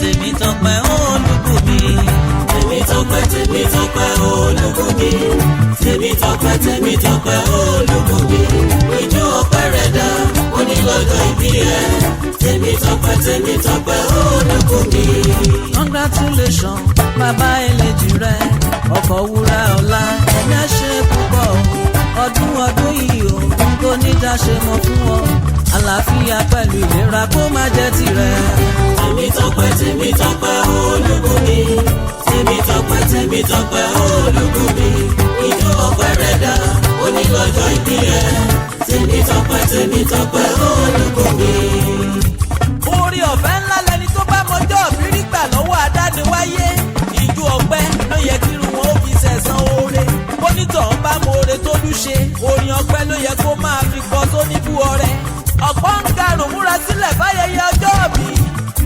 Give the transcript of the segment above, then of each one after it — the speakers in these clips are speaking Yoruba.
Temitope Olubunmi. Temitope Olubunmi. Temitope Olubunmi. Ijó ọpẹ́ rẹ̀ dá onílọ́jọ́ ìbí ẹ̀. Temitope Olubunmi. Congratulations bàbá eléjì rẹ̀ ọkọ̀ wúrà ọ̀la ẹ̀mí ṣe púpọ̀ ọdún yìí o kò ní já ṣe mọ́ fún ọ àlàáfíà pẹ̀lú ìlera kó má jẹ́ tirẹ̀. Temitope Olubunmi. Temitope Olubunmi. Ijó ọpẹ́ rẹ̀ dá onílọ́jọ́ ìbí ẹ̀. Temitope Olubunmi. Orí ọ̀fẹ́ ńlá lẹni tó bá mọjọ́ òbírí gbà lọ́wọ́ adániwáyé. Ìjó ọpẹ́ ló yẹ kí irun wọn ó fi sẹ̀san oore. Bónítọ̀ ń bá mọ oore tó lúṣe. Orin ọpẹ́ ló yẹ kó máa fi kọ́ tó níbú ọrẹ. Ọ̀pọ̀ ń garùn múra sílẹ̀ fáyẹyẹ ọjọ́ òbí.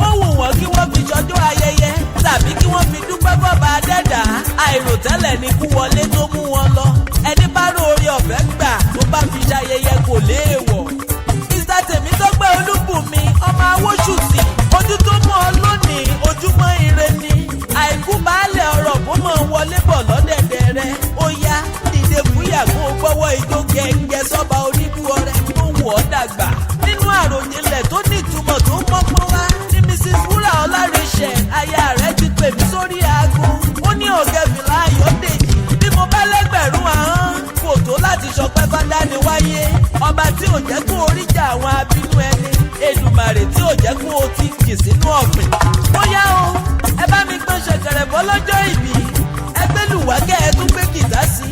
Ó wù wọ́n kí wọ́n fi ṣọjọ́ ayẹyẹ tàbí kí wọ́n fi dúpẹ́ bọ́ba adẹ́dà. Àìròtẹ́lẹ̀ ni kú wọlé tó mú wọn lọ. Ẹni bá rí orí ọ̀fẹ́ gbà tó bá fi ṣayẹyẹ kò léèwọ̀. Mr. Temitope Olubunmi ọmọ Awosusi ojú tó mọ́ ọ lónìí ojúmọ́ ire ni. Àìkú baálẹ̀ ọ̀rọ̀ kó mọ̀ wọlé bọ̀ lọ́dẹ̀dẹ̀ rẹ̀. Ó yá dìde fúyà kó o gbọ́wọ́ ijó gẹ́gẹ́ sọ́ba oníbú ọrẹ tó wù ọ́ dàgbà. Nínú àròjinlẹ̀ tó ní ìtumọ̀ tó mọ́pọ́n wá ní Mrs. Wúrà Ọlárẹ̀ṣẹ̀ aya rẹ̀ ti pè mí sórí aago. Ó ní Ọ̀gẹ́fìlà Ayọ̀dèjì bí mo bá lẹ́gbẹ̀rún ahọ́n kò tó láti ṣọpẹ́ fádáni wáyé. Ọba tí ò jẹ́ kó oríjà àwọn abínú ẹni. Èdùmàrè tí ò jẹ́ kó o ti kì sínú ọ̀gbìn. Bóyá o ẹ bá mi gbọ́n ṣẹ̀kẹ̀rẹ̀ bọ́ lọ́jọ́ ìbí. Ẹ gbé lùwákẹ́ ẹ tún gbé kìtá sí.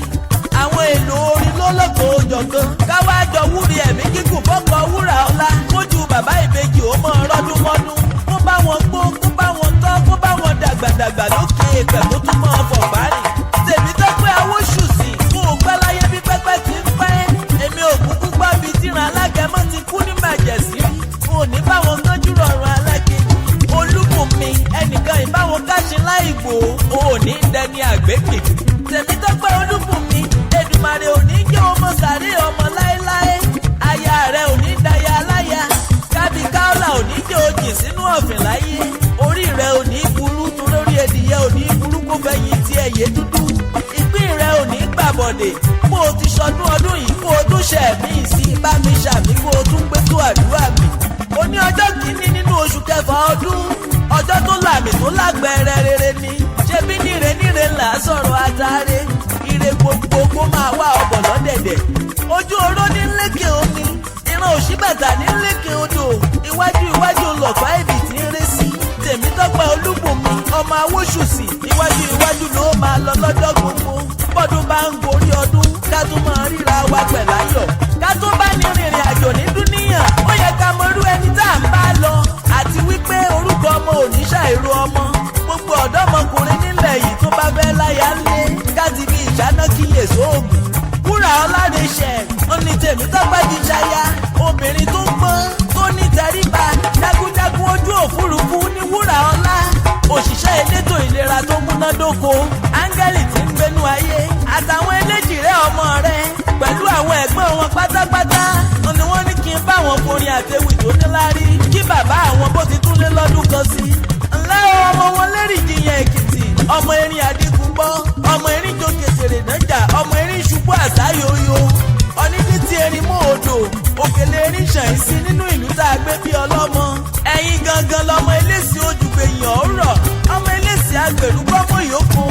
Àwọn èlò orin lọ́lọ́kọ̀ òjọ̀kan. Káwá jọ wúri ẹ̀mí kíkùn fọ́kọ̀ wúrà ọlá. Kójú bàbá ìbejì ó mọ ọrọ́dún mọ́dún. Kó bá wọn gbó, kó bá wọn tọ́, kó bá wọn dàgbàdàgbà lókè èpẹ̀ kó tún mọ́ ọ̀fọ̀ bárì. Temitope Awosusi kó o pẹ́ láyé bí pẹ́pẹ́ ti ń pẹ́. Èmi ò kúkú gbọ́ bí tíran alágẹmọ́ ti kú ní màjẹ̀sí. Mo ní báwọn kánjú rọrùn alákejì. Olúbùnmi ẹnìkan ìbáwọn káṣí láìgbò. O ò ní dẹni àgbégbè. Temitope Olúbùnmi Èdùmàrè ò ní jẹ́ ọmọ sàrí ọmọ láéláé. Aya rẹ̀ ò ní daya aláya. Kábí káọ́là ò ní jẹ́ òjì sínú ọ̀fìn láyé. Orí rẹ̀ ò ní burú tún lórí ẹdìyẹ ò ní burú kó fẹ̀yìn tí ẹ̀yẹ dúdú. Ìpín rẹ̀ ò ní gbàbọ̀dè. Kó o ti ṣọdún ọdún yìí kó o tún ṣẹ̀ mí sí bá mi ṣàmì kó o tún gbé tó àdúrà mi. Ó ní ọjọ́ kìíní nínú oṣù kẹfà ọdún. Ọjọ́ tó làmì tó lágbẹ̀rẹ̀ rere ni. Ṣebí níre là á sọ̀rọ̀ àtàrẹ. Ire gbogbo kó máa wá ọbọ̀ lọ́dẹ̀dẹ̀. Ojú oró ní lékè omi. Ìran òṣìbàtà ní lékè odò. Iwájú lọ̀pá ibì tí ń ré sí. Temitope Olubunmi ọmọ Awosusi. Iwájú ló máa lọ lọ́jọ́ gbogbo. Bọ́dún bá ń gorí ọdún ká tún máa ríra wa pẹ̀láyọ̀. Ká tún bá ní rìnrìn àjò ní dúníyàn. Ó yẹ ká mọ irú ẹni tá à ń bá lọ. Àti wípé orúkọ ọmọ ò ní ṣàìrò ọmọ. Gbogbo ọ̀dọ́mọkùnrin nílẹ̀ yìí tó bá fẹ́ láyà ńlé káti bí ìṣáná kíyè sóògùn. Wúrà Ọlárẹ̀ṣẹ̀ ó ní Temitope ti ṣaya. Obìnrin tó gbọ́n tó ní tẹríba jagunjagun ojú òfurufú ní Wúrà Ọlá. Òṣìṣẹ́ elétò ìlera tó múnádóko. Áńgẹ́lì tí ń gbénú ayé. Àtàwọn eléjìrẹ́ ọmọ rẹ̀ pẹ̀lú àwọn ẹ̀gbọ́n wọn pátápátá. Ni wọ́n ní kí n bá wọn forin àtẹ̀wì tó níláárí. Kí bàbá àwọn bó ti tún lé lọ́dún kan sí. Ńlẹ́ ọmọ wọn lérì jiyàn Èkìtì. Ọmọ erin àdínkù gbọ́. Ọmọ erin jó kẹsèrè nájà. Ọmọ erin ṣubú àsáyòyò. Ọ̀nídìí ti erin mú odò. Òkèlè erin ṣàn sí nínú ìlú tá a gbé bí ọlọ́mọ. Ẹ̀yin gangan lọmọ eléṣì ojúgbèyàn ọ̀rọ̀. Ọmọ eléṣì agbèrú gbọ́mọ yòókù.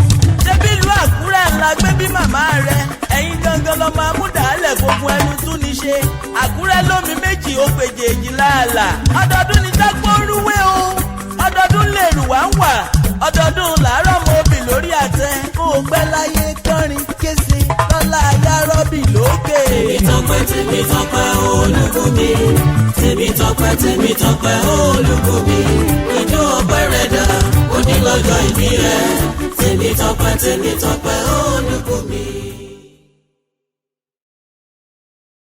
Ṣebí ìlú Àkúrẹ́ ńlá gbé bí màmá rẹ̀. Ẹ̀yin gangan lọmọ amúdàálẹ̀ gbogbo ẹnu tún ní ṣe. Àkúrẹ́ lómi méjì ó gbèjè èjì láàlà. Ọdọọdún ni dágbọ́n rúwé o. Ọdọọdún lè rù wá ń wà. Ọdọọdún làárọ̀ mọ obì lórí àtẹ. Kó o gbẹ́ láyé kọrin kése lọ́la ayárọ́bì lókè. Temitope Olubunmi. Temitope Olubunmi. Ijó ọpẹ́ rẹ̀ dá onílọ́jọ́ ìbí ẹ̀. Temitope Olubunmi.